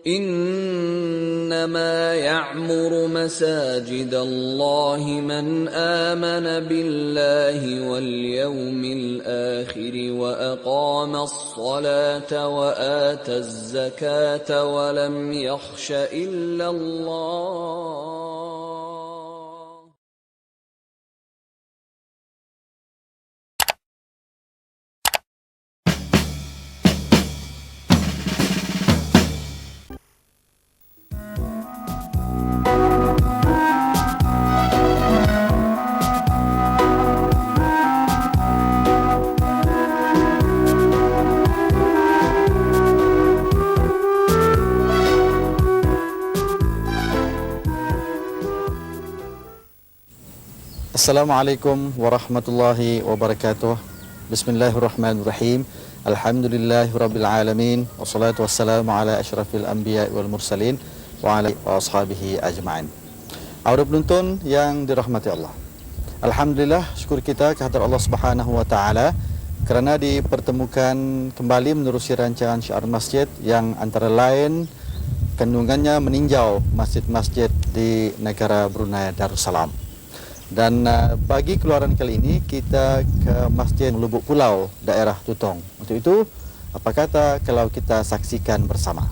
إنما يعمر مساجد الله من آمن بالله واليوم الآخر وأقام الصلاة وآتى الزكاة ولم يخش إلا الله. Assalamualaikum warahmatullahi wabarakatuh. Bismillahirrahmanirrahim. Alhamdulillahirabbil alamin wassalatu wassalamu ala asyrafil anbiya'i wal mursalin wa ala ashabihi ajma'in. Para penonton yang dirahmati Allah, alhamdulillah, syukur kita kehadirat Allah Subhanahu wa taala kerana dipertemukan kembali menerusi rancangan syiar masjid yang antara lain kandungannya meninjau masjid-masjid di negara Brunei Darussalam. Dan bagi keluaran kali ini kita ke Masjid Lubuk Pulau, daerah Tutong. Untuk itu, apa kata kalau kita saksikan bersama?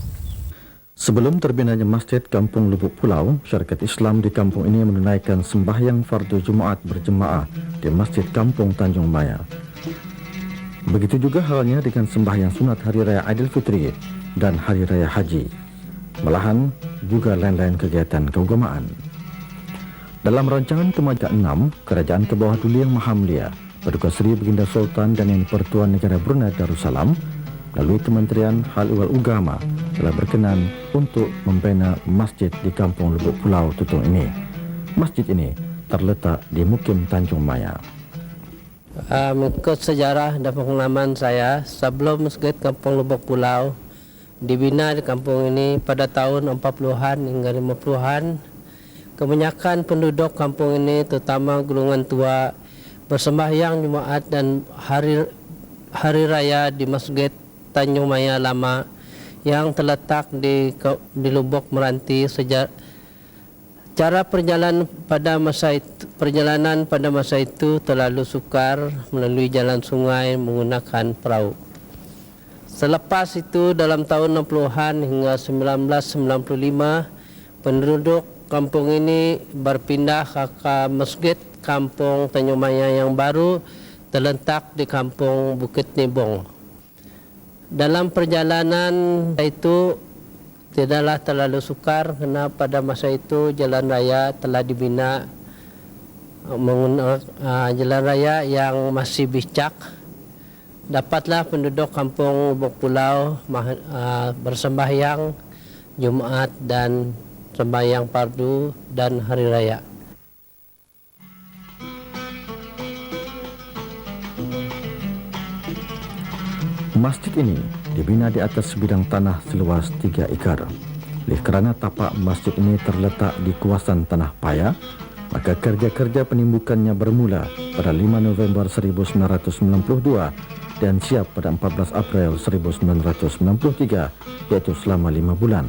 Sebelum terbinanya Masjid Kampung Lubuk Pulau, syarikat Islam di kampung ini menunaikan sembahyang fardu Jumaat berjemaah di Masjid Kampung Tanjung Maya. Begitu juga halnya dengan sembahyang sunat Hari Raya Aidilfitri dan Hari Raya Haji. Malahan juga lain-lain kegiatan keagamaan. Dalam rancangan Kemaja 6, Kerajaan ke bawah Duli Yang Maha Mulia, Paduka Seri Baginda Sultan dan Yang Pertuan Negara Brunei Darussalam, melalui Kementerian Hal Ehwal Ugama telah berkenan untuk membina masjid di Kampung Lubuk Pulau Tutong ini. Masjid ini terletak di Mukim Tanjung Maya. Mengikut sejarah dan pengalaman saya, sebelum Masjid Kampung Lubuk Pulau dibina di kampung ini pada tahun 40-an hingga 50-an, kebanyakan penduduk kampung ini, terutama golongan tua, bersembahyang Jumaat dan hari raya di Masjid Tanjung Maya Lama yang terletak di Lubuk Meranti. Cara perjalanan pada masa itu terlalu sukar melalui jalan sungai menggunakan perahu. Selepas itu dalam tahun 60-an hingga 1995, penduduk kampung ini berpindah ke Masjid Kampung Tanjung Maya yang baru terletak di Kampung Bukit Nibong. Dalam perjalanan itu tidaklah terlalu sukar kerana pada masa itu jalan raya telah dibina menggunakan jalan raya yang masih bicak. Dapatlah penduduk Kampung Lubuk Pulau bersembahyang Jumaat dan sembahyang fardu dan hari raya. Masjid ini dibina di atas sebidang tanah seluas 3 ekar. Oleh kerana tapak masjid ini terletak di kawasan tanah paya, maka kerja-kerja penimbukannya bermula pada 5 November 1992 dan siap pada 14 April 1993, iaitu selama 5 bulan.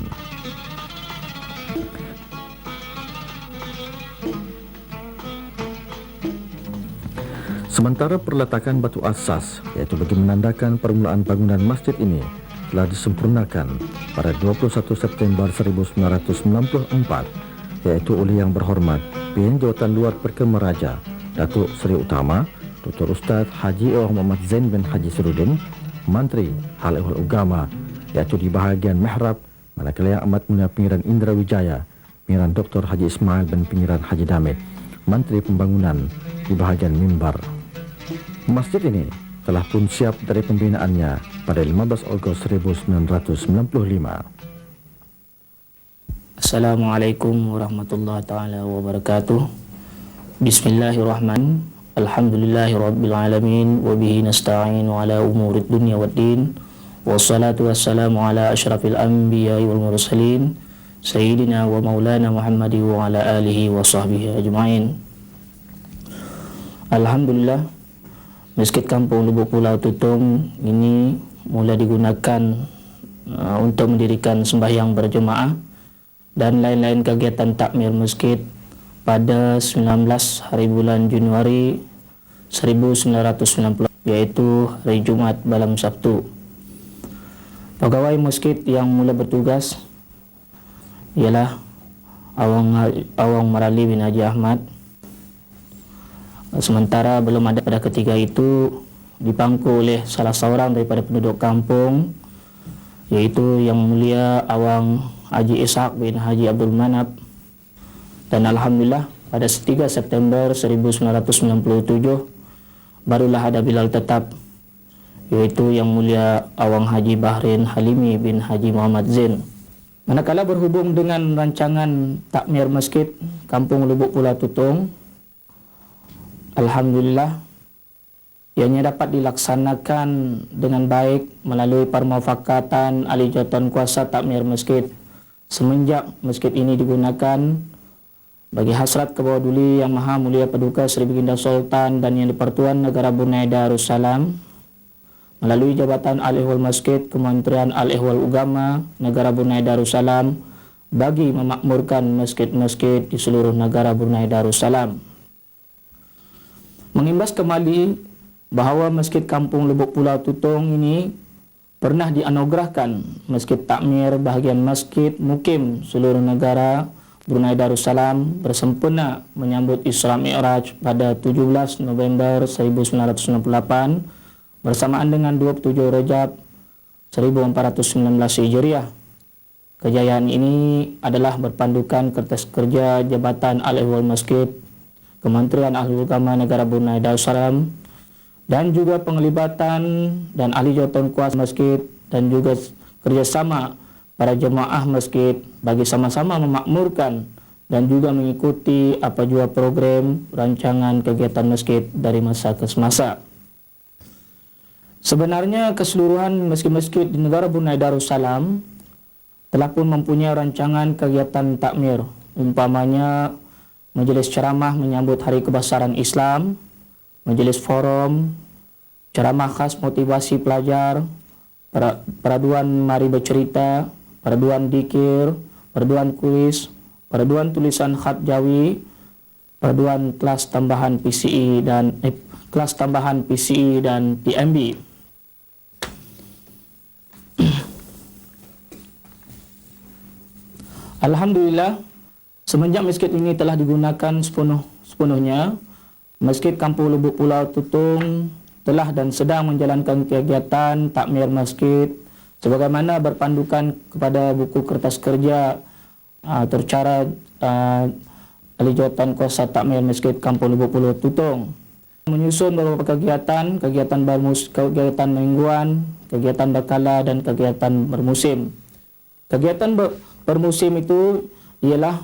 Sementara perletakan batu asas, iaitu bagi menandakan permulaan bangunan masjid ini, telah disempurnakan pada 21 September 1994, iaitu oleh Yang Berhormat PN Jawatan Luar Perkema Raja Datuk Seri Utama Dr. Ustaz Haji Muhammad Zain bin Haji Sirudin, Menteri Hal Ehwal Ugama, iaitu di bahagian mihrab, manakala Yang Amat Mulia Pengiran Indra Wijaya, Pengiran Dr. Haji Ismail bin Pengiran Haji Damit, Menteri Pembangunan, di bahagian mimbar. Masjid ini telah pun siap dari pembinaannya pada 15 Ogos 1995. Assalamualaikum warahmatullahi taala wabarakatuh. Bismillahirrahmanirrahim. Alhamdulillahirabbil alamin wa bihi nasta'inu ala umurid dunya waddin. Wassalatu wassalamu ala asyrafil anbiya'i wal mursalin sayyidina wa maulana Muhammadi wa ala alihi wa sahbihi ajma'in. Alhamdulillah, Masjid Kampung Lubuk Pulau Tutong ini mula digunakan untuk mendirikan sembahyang berjemaah dan lain-lain kegiatan takmir masjid pada 19 hari bulan Januari 1990, yaitu hari Jumat malam Sabtu. Pegawai masjid yang mula bertugas ialah Awang Marali bin Haji Ahmad. Sementara belum ada pada ketika itu dipangku oleh salah seorang daripada penduduk kampung, yaitu Yang Mulia Awang Haji Ishaq bin Haji Abdul Manap. Dan alhamdulillah pada 3 September 1997 barulah ada Bilal tetap, yaitu Yang Mulia Awang Haji Bahrin Halimi bin Haji Muhammad Zain. Manakala berhubung dengan rancangan takmir masjid Kampung Lubuk Pulau Tutung, alhamdulillah ianya dapat dilaksanakan dengan baik melalui permufakatan ahli jawatan kuasa takmir masjid. Semenjak masjid ini digunakan bagi hasrat Kebawaduli Yang Maha Mulia Paduka Sri Baginda Sultan dan Yang di-Pertuan Negara Brunei Darussalam, melalui Jabatan Al-Ihwal Masjid Kementerian Al-Ihwal Ugama Negara Brunei Darussalam bagi memakmurkan masjid-masjid di seluruh negara Brunei Darussalam. Mengimbas kembali bahawa Masjid Kampung Lubuk Pulau Tutung ini pernah dianugerahkan Masjid Takmir bahagian Masjid Mukim seluruh negara Brunei Darussalam bersempena menyambut Isra Mi'raj pada 17 November 1968 bersamaan dengan 27 Rajab 1419 Hijriah. Kejayaan ini adalah berpandukan kertas kerja Jabatan Al-Ihwal Masjid Kementerian Al-Ihwal Ugama Negara Brunei Darussalam dan juga penglibatan dan ahli jawatan kuasa masjid dan juga kerjasama para jemaah masjid bagi sama-sama memakmurkan dan juga mengikuti apa jua program rancangan kegiatan masjid dari masa ke semasa. Sebenarnya keseluruhan masjid-masjid di negara Brunei Darussalam telah pun mempunyai rancangan kegiatan takmir, umpamanya majlis ceramah menyambut Hari Kebesaran Islam, majlis forum, ceramah khas motivasi pelajar, peraduan mari bercerita, peraduan dikir, peraduan kuis, peraduan tulisan khat Jawi, peraduan kelas tambahan PCE dan PMB. Alhamdulillah, semenjak masjid ini telah digunakan sepenuhnya, Masjid Kampung Lubuk Pulau Tutung telah dan sedang menjalankan kegiatan takmir masjid sebagaimana berpandukan kepada buku kertas kerja tercara ahli jawatan kuasa takmir Masjid Kampung Lubuk Pulau Tutung. Menyusun beberapa kegiatan mingguan, kegiatan berkala dan kegiatan bermusim. Kegiatan bermusim itu ialah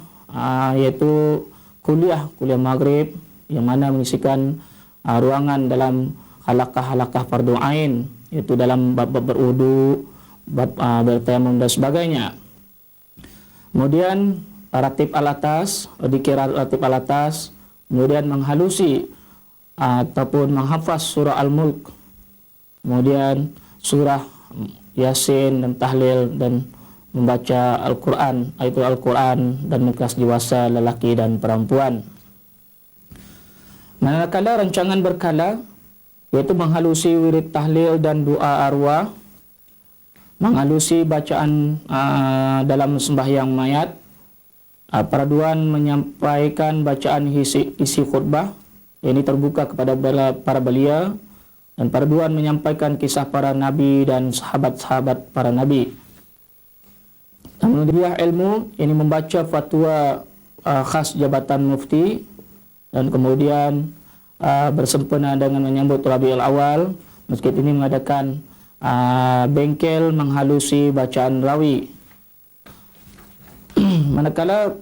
yaitu kuliah maghrib yang mana mengisikan ruangan dalam halakah-halakah fardu ain, yaitu dalam bab berwudu, bab bertayamum dan sebagainya. Kemudian ratib al-atas, dzikir ratib al-atas, kemudian menghalusi ataupun menghafaz surah Al-Mulk, kemudian surah Yasin dan tahlil dan membaca Al-Quran, ayat Al-Quran dan kelas dewasa lelaki dan perempuan. Manakala rancangan berkala, yaitu menghalusi wirid tahlil dan doa arwah, menghalusi bacaan dalam sembahyang mayat, peraduan menyampaikan bacaan isi khutbah, ini terbuka kepada para belia, dan peraduan menyampaikan kisah para nabi dan sahabat-sahabat para nabi. Kemudian ilmu, ini membaca fatwa khas Jabatan Mufti, dan kemudian bersempena dengan menyambut Rabiul Awal, masjid ini mengadakan bengkel menghalusi bacaan rawi. Manakala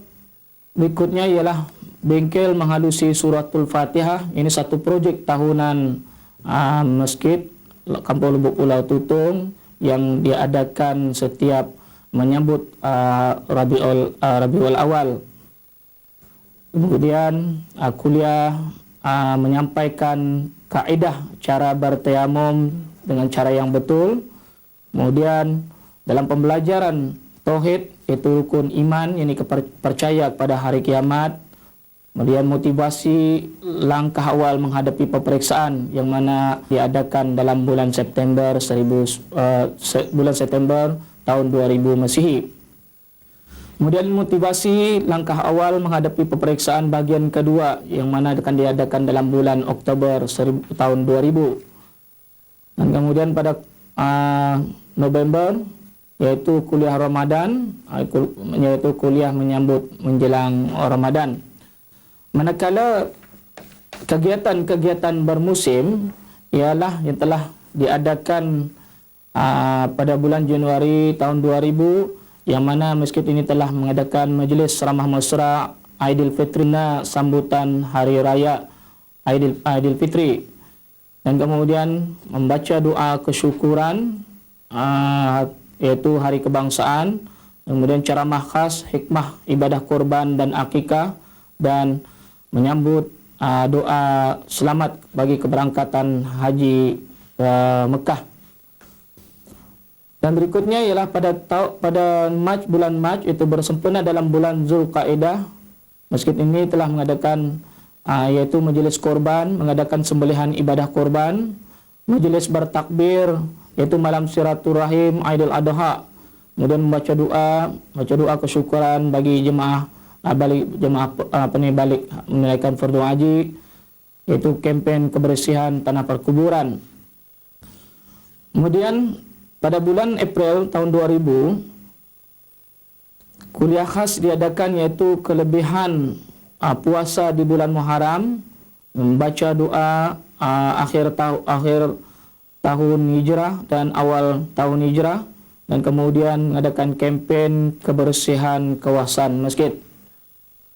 berikutnya ialah bengkel menghalusi suratul Fatihah. Ini satu projek tahunan Masjid Kampung Lubuk Pulau Tutung yang diadakan setiap menyambut Rabiul Awal. Kemudian kuliah menyampaikan kaidah cara bertayamum dengan cara yang betul. Kemudian dalam pembelajaran tauhid, yaitu rukun iman, yakni percaya kepada hari kiamat. Kemudian motivasi langkah awal menghadapi peperiksaan yang mana diadakan dalam bulan September tahun 2000 Masihi. Kemudian motivasi langkah awal menghadapi peperiksaan bagian kedua yang mana akan diadakan dalam bulan Oktober tahun 2000. Dan kemudian pada November, yaitu kuliah Ramadan, yaitu kuliah menyambut menjelang Ramadan. Manakala kegiatan-kegiatan bermusim ialah yang telah diadakan pada bulan Januari tahun 2000, yang mana masjid ini telah mengadakan majlis ramah mesra Aidilfitrina, sambutan hari raya Aidilfitri, dan kemudian membaca doa kesyukuran yaitu hari kebangsaan, kemudian ceramah khas hikmah ibadah kurban dan akikah, dan menyambut doa selamat bagi keberangkatan haji ke Mekah. Dan berikutnya ialah pada bulan Mac itu bersempena dalam bulan Zulqaidah, masjid ini telah mengadakan yaitu majlis korban, mengadakan sembelihan ibadah korban, majlis bertakbir yaitu malam silaturahim Aidil Adha, kemudian membaca doa kesyukuran bagi jemaah balik menunaikan fardu haji, yaitu kempen kebersihan tanah perkuburan. Kemudian pada bulan April tahun 2000, kuliah khas diadakan yaitu kelebihan puasa di bulan Muharram, membaca doa akhir tahun hijrah dan awal tahun hijrah, dan kemudian mengadakan kempen kebersihan kawasan masjid.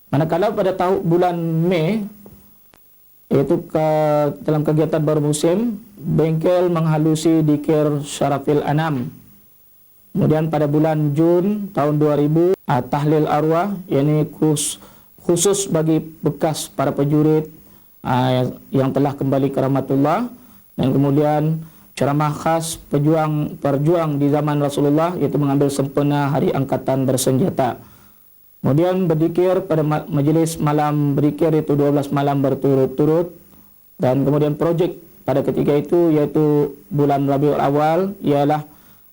Manakala pada bulan Mei, yaitu dalam kegiatan bermusim, bengkel menghalusi dikir Syarafil Anam. Kemudian pada bulan Jun tahun 2000, tahlil arwah, yakni khusus bagi bekas para prajurit yang telah kembali ke rahmatullah, dan kemudian ceramah khas perjuang di zaman Rasulullah, yaitu mengambil sempena hari angkatan bersenjata. Kemudian berzikir pada majelis malam berzikir itu 12 malam berturut-turut, dan kemudian projek pada ketika itu yaitu bulan Rabiul Awal ialah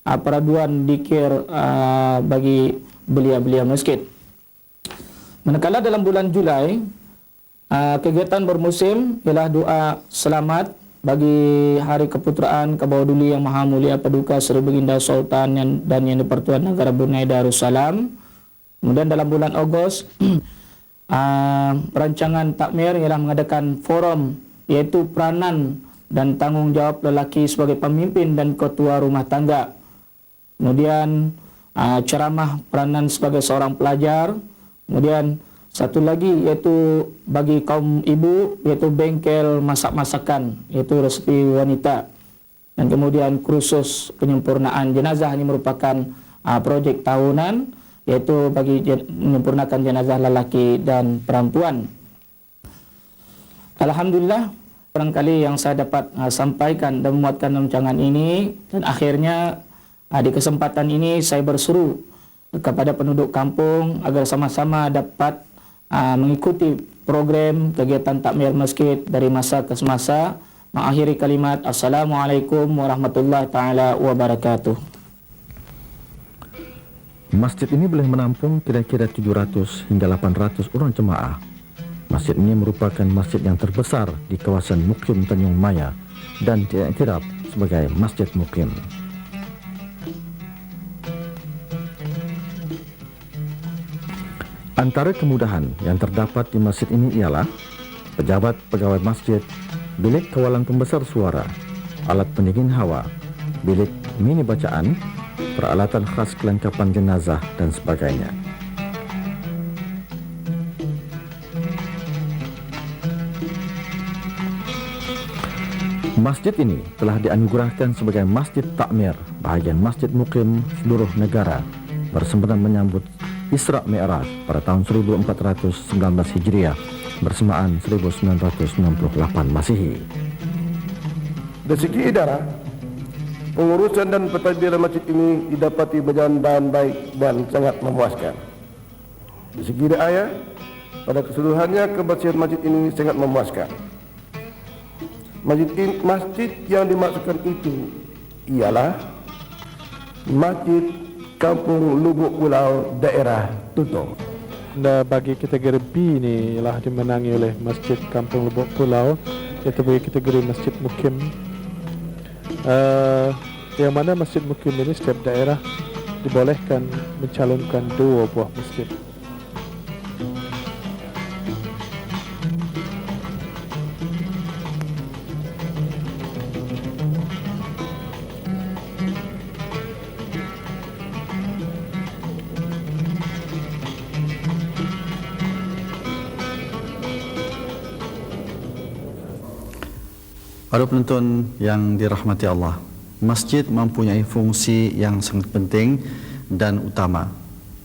peraduan zikir bagi belia-belia masjid. Manakala dalam bulan Julai, kegiatan bermusim ialah doa selamat bagi hari keputeraan Kabauduli Yang Maha Mulia Paduka Sri Baginda Sultan dan Yang di-Pertuan Negara Brunei Darussalam. Kemudian dalam bulan Ogos, perancangan takmir ialah mengadakan forum, yaitu peranan dan tanggungjawab lelaki sebagai pemimpin dan ketua rumah tangga. Kemudian ceramah peranan sebagai seorang pelajar. Kemudian satu lagi yaitu bagi kaum ibu, yaitu bengkel masak-masakan, yaitu resepi wanita. Dan kemudian kursus penyempurnaan jenazah, ini merupakan projek tahunan, yaitu bagi menyempurnakan jenazah lelaki dan perempuan. Alhamdulillah, barangkali yang saya dapat sampaikan dan memuatkan rancangan ini, dan akhirnya di kesempatan ini saya berseru kepada penduduk kampung agar sama-sama dapat mengikuti program kegiatan takmir masjid dari masa ke semasa. Mengakhiri kalimat Assalamualaikum warahmatullahi taala wabarakatuh. Masjid ini boleh menampung kira-kira 700 hingga 800 orang jemaah. Masjid ini merupakan masjid yang terbesar di kawasan Mukim Tanjung Maya dan diiktiraf sebagai Masjid Mukim. Antara kemudahan yang terdapat di masjid ini ialah pejabat pegawai masjid, bilik kawalan pembesar suara, alat pendingin hawa, bilik mini bacaan, peralatan khas kelengkapan jenazah, dan sebagainya. Masjid ini telah dianugerahkan sebagai Masjid Takmir bahagian Masjid Mukim seluruh negara bersempena menyambut Isra Mi'raj pada tahun 1419 Hijriah bersamaan 1998 Masihi. Dari segi idara, Pengurusan dan pentadbiran masjid ini didapati berjalan dengan baik dan sangat memuaskan. Di segi riayah, pada keseluruhannya kebersihan masjid ini sangat memuaskan. Masjid yang dimaksudkan itu ialah Masjid Kampung Lubuk Pulau daerah Tutong. Bagi kategori B ini lah dimenangi oleh Masjid Kampung Lubuk Pulau, yaitu bagi kategori Masjid Mukim. Yang mana Masjid Mukim ini setiap daerah dibolehkan mencalonkan 2 buah masjid. Para penonton yang dirahmati Allah, masjid mempunyai fungsi yang sangat penting dan utama.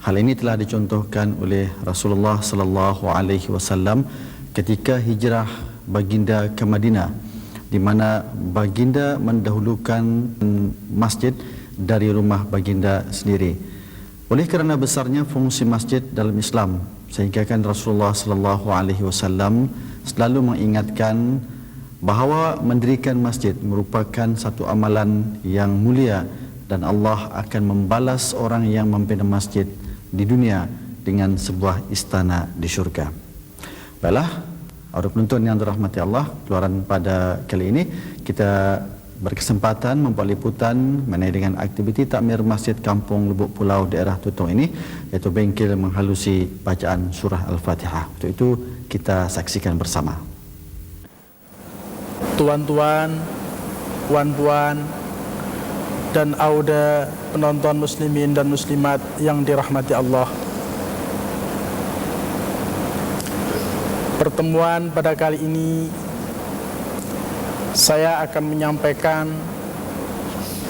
Hal ini telah dicontohkan oleh Rasulullah sallallahu alaihi wasallam ketika hijrah baginda ke Madinah, di mana baginda mendahulukan masjid dari rumah baginda sendiri. Oleh kerana besarnya fungsi masjid dalam Islam, sehingga kan Rasulullah sallallahu alaihi wasallam selalu mengingatkan bahawa mendirikan masjid merupakan satu amalan yang mulia dan Allah akan membalas orang yang membina masjid di dunia dengan sebuah istana di syurga. Baiklah, para penonton yang dirahmati Allah, keluaran pada kali ini kita berkesempatan membuat liputan mengenai dengan aktiviti takmir Masjid Kampung Lubuk Pulau daerah Tutong ini, iaitu bengkel menghalusi bacaan surah Al-Fatihah. Untuk itu kita saksikan bersama. Tuan-tuan, puan-puan, dan auda penonton muslimin dan muslimat yang dirahmati Allah. Pertemuan pada kali ini saya akan menyampaikan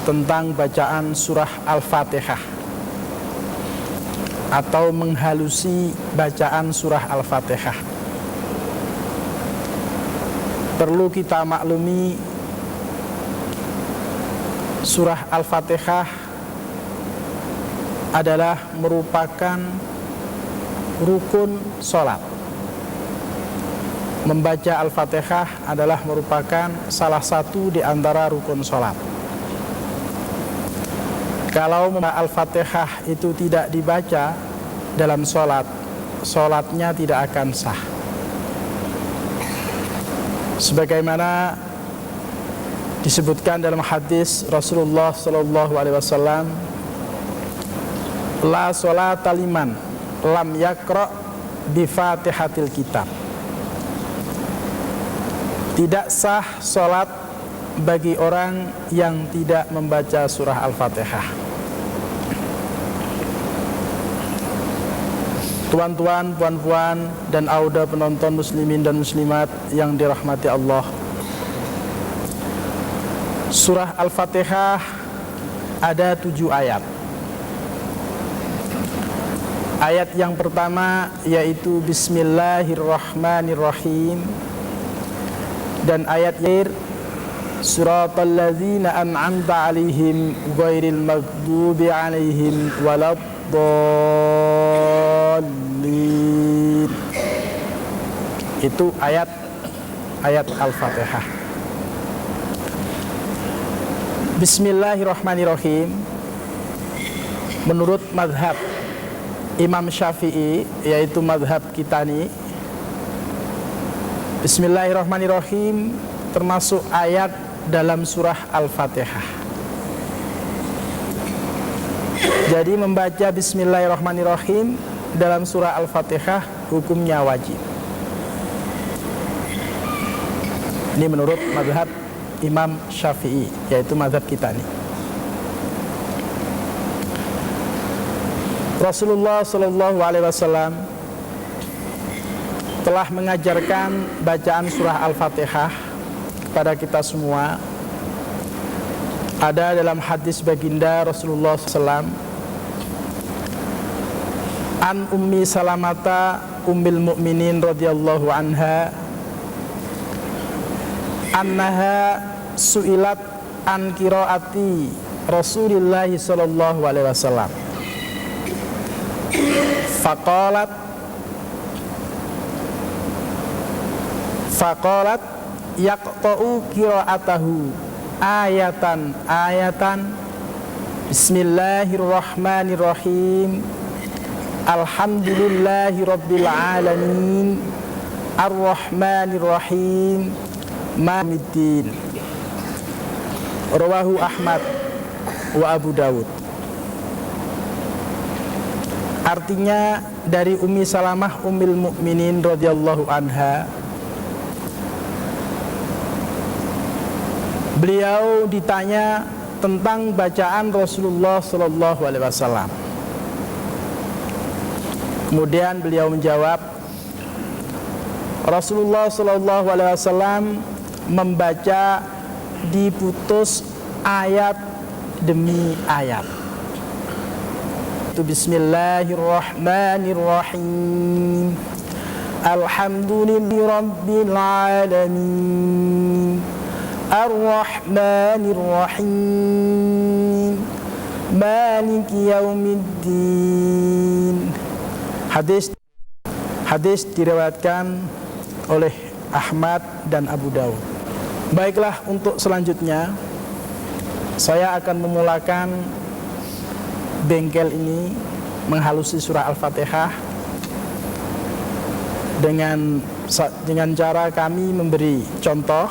tentang bacaan surah Al-Fatihah atau menghalusi bacaan surah Al-Fatihah. Perlu kita maklumi, surah Al-Fatihah adalah merupakan rukun sholat. Membaca Al-Fatihah adalah merupakan salah satu di antara rukun sholat. Kalau Al-Fatihah itu tidak dibaca dalam sholat, sholatnya tidak akan sah. Sebagaimana disebutkan dalam hadis Rasulullah sallallahu alaihi wasallam, la sholata liman lam yaqra bi Fatihatil kitab. Tidak sah salat bagi orang yang tidak membaca surah Al-Fatihah. Tuan-tuan, puan-puan, dan auda penonton muslimin dan muslimat yang dirahmati Allah. Surah Al-Fatihah ada 7 ayat. Ayat yang pertama yaitu Bismillahirrahmanirrahim, dan ayat Suratal ladzina an'amta 'alaihim ghairil maghdubi 'alaihim waladdallin. Itu ayat Al-Fatihah. Bismillahirrahmanirrahim, menurut mazhab Imam Syafi'i, yaitu mazhab kita nih, Bismillahirrahmanirrahim termasuk ayat dalam surah Al-Fatihah. Jadi membaca Bismillahirrahmanirrahim dalam surah Al-Fatihah hukumnya wajib. Ini menurut mazhab Imam Syafi'i, yaitu mazhab kita nih. Rasulullah sallallahu alaihi wasallam telah mengajarkan bacaan surah Al-Fatihah kepada kita semua. Ada dalam hadis baginda Rasulullah SAW, an Ummi Salamata ummil mu'minin radhiyallahu anha annaha su'ilat an qiraati Rasulillah sallallahu alaihi wasallam. Faqalat yaqta'u qira'atahu ayatan Bismillahirrahmanirrahim. Alhamdulillahi rabbil alamin. Ar-Rahmanirrahim. Maliki. Rawahu Ahmad wa Abu Dawud. Artinya dari Ummi Salamah Ummul Mukminin radhiyallahu anha, beliau ditanya tentang bacaan Rasulullah sallallahu alaihi wasallam. Kemudian beliau menjawab, Rasulullah sallallahu alaihi wasallam membaca diputus ayat demi ayat. Itu Bismillahirrahmanirrahim. Alhamdulillahirabbil alamin. Ar-Rahmanir-Rahim. Maliki yaumiddin. Hadis diriwayatkan oleh Ahmad dan Abu Dawud. Baiklah, untuk selanjutnya saya akan memulakan bengkel ini menghalusi surah Al-Fatihah dengan cara kami memberi contoh,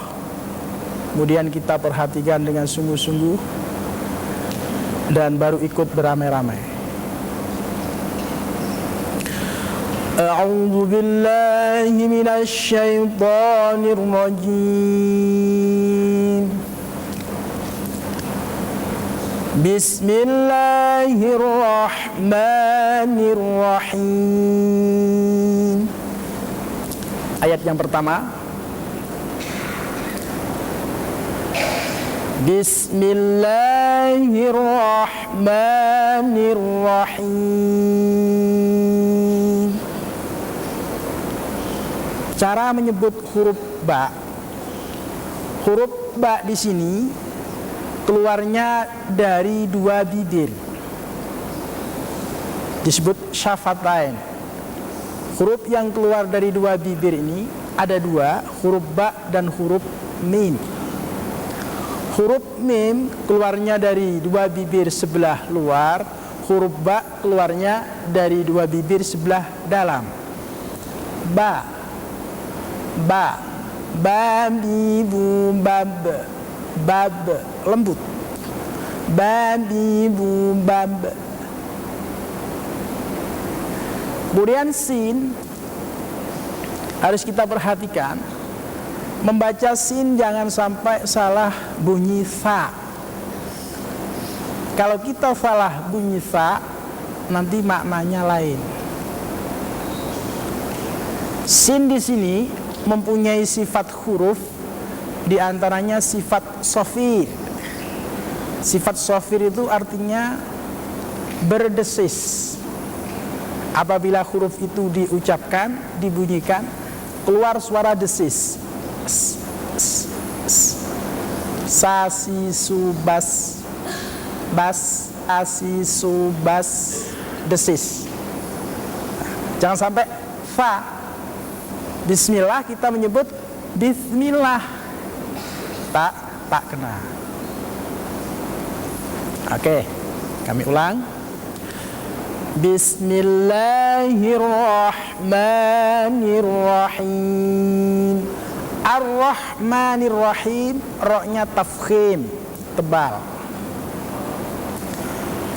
kemudian kita perhatikan dengan sungguh-sungguh dan baru ikut beramai-ramai. A'udzu billahi minasy syaithanir rajim. Bismillahirrahmanirrahim. Ayat yang pertama. Bismillahirrahmanirrahim. Cara menyebut huruf ba. Huruf ba di sini keluarnya dari dua bibir, disebut syafatain. Huruf yang keluar dari dua bibir ini ada dua, huruf ba dan huruf mim. Huruf mim keluarnya dari dua bibir sebelah luar, huruf ba keluarnya dari dua bibir sebelah dalam. Ba, ba, babi bu bab, bab lembut. Babi bu bab. Kemudian sin harus kita perhatikan. Membaca sin jangan sampai salah bunyi sa. Kalau kita salah bunyi sa, nanti maknanya lain. Sin di sini mempunyai sifat huruf, di antaranya sifat sofir. Sifat sofir itu artinya berdesis. Apabila huruf itu diucapkan, dibunyikan, keluar suara desis. Sasi subas, bas, asi subas, desis. Jangan sampai fa. Bismillah kita menyebut bismillah, tak kena. Oke, kami ulang. Bismillahirrahmanirrahim. Ar-Rahmanirrahim, roknya tafkhim, tebal.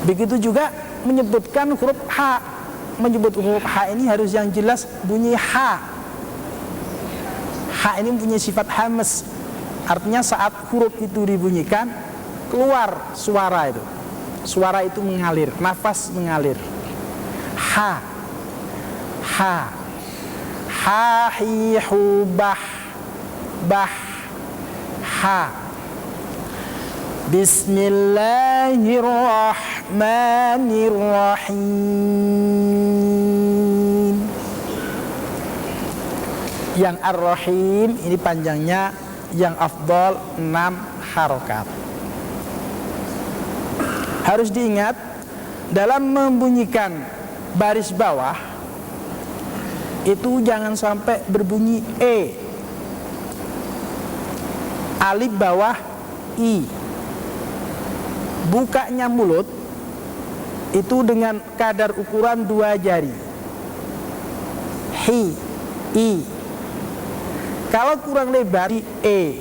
Begitu juga menyebutkan huruf H. Menyebut huruf H ini harus yang jelas bunyi H. H ini mempunyai sifat hamas. Artinya saat huruf itu dibunyikan, keluar suara itu. Suara itu mengalir, nafas mengalir. H. H. Ha, hi, hu, bah. Bah. Ha. Bismillahirrahmanirrahim. Yang Ar-Rahim ini panjangnya yang afdal 6 harokat. Harus diingat dalam membunyikan baris bawah itu jangan sampai berbunyi E, alif bawah I. Bukanya mulut itu dengan kadar ukuran 2 jari. Hi, I. Kalau kurang lebar di E.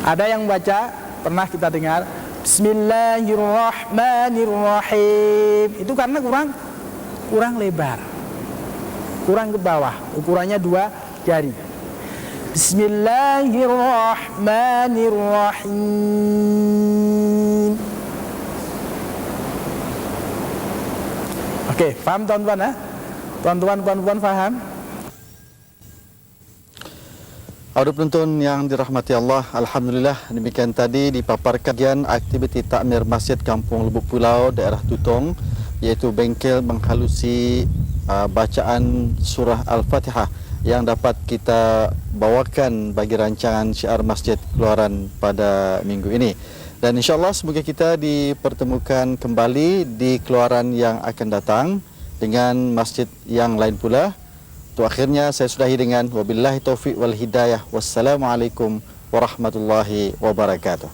Ada yang baca, pernah kita dengar Bismillahirrahmanirrahim. Itu karena kurang lebar, kurang ke bawah, ukurannya 2 jari. Bismillahirrahmanirrahim. Oke, paham tuan-tuan ya? Tuan-tuan, puan-puan paham? Aduh penonton yang dirahmati Allah, Alhamdulillah demikian tadi dipaparkan aktiviti takmir Masjid Kampung Lubuk Pulau daerah Tutong, yaitu bengkel menghalusi bacaan surah Al-Fatihah yang dapat kita bawakan bagi rancangan syiar masjid keluaran pada minggu ini. Dan insyaAllah semoga kita dipertemukan kembali di keluaran yang akan datang dengan masjid yang lain pula. Untuk akhirnya saya sudahi dengan wabillahi taufiq wal hidayah. Wassalamualaikum warahmatullahi wabarakatuh.